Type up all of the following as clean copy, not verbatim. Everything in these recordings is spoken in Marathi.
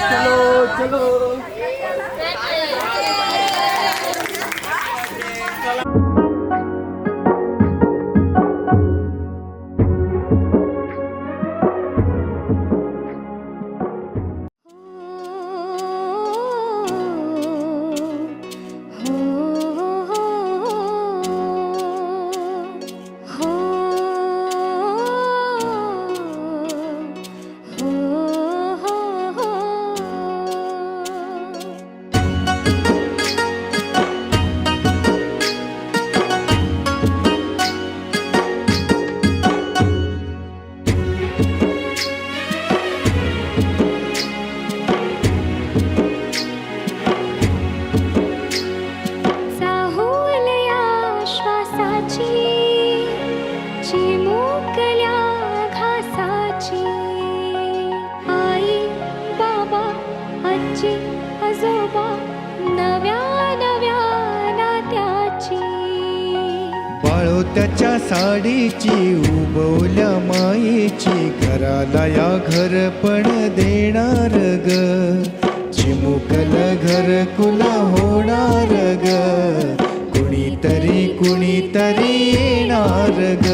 चलो चलो चिमुकल्या घासाची आई बाबा आजी आजोबा नव्या नव्या नात्याची बाळोत्याच्या साडीची उबवल्या मायेची घराला या घरपण देणार ग चिमुकल घरकुल होणार ग कुणीतरी येणार ग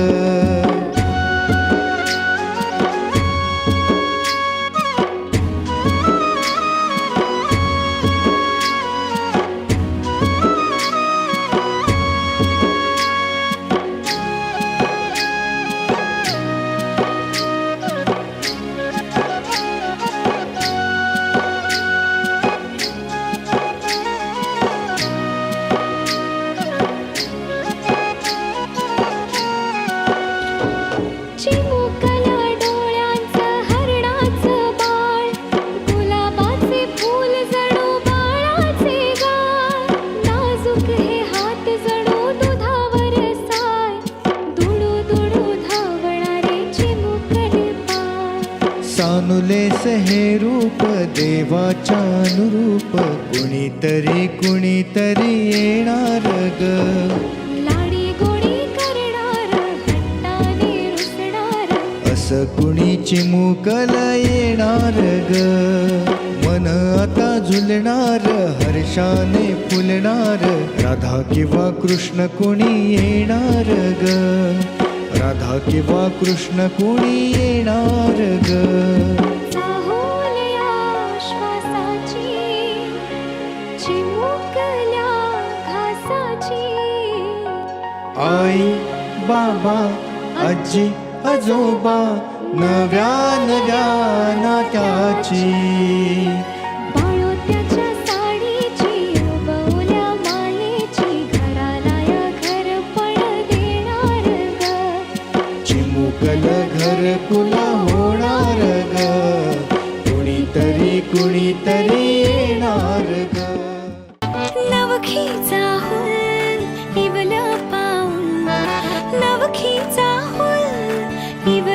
चिमुकल्या डोळ्यांचं हरणाचं बाळ गुलाबाचे फूल जणू बाळाचे गाल नाजूक हे हात जणू दुधावर साय दुडू दुडू धावणारे चिमुकले पाय सानुलेस हे रूप देवाच्या अनुरूप कुणीतरी येणार ग लाडी गोडी करणार हट्टाने रुसणार असं कुणी चिमुकल येणार ग मन आता झुलणार हर्षाने फुलणार राधा किंवा कृष्ण कुणी येणार ग राधा किंवा कृष्ण कुणी येणार ग चाहुल्या श्वासाची चिमुकल्या घासाची आई बाबा आजी आजोबा नव्या नव्या नात्याची बाळोत्याच्या साडीची उबवल्या मायेची घराला या घरपण देणार ग चिमुकल घरकुल होणार ग कुणीतरी येणार ग नवखीचा हुल इवल पाऊल नवखीचा हुल इवल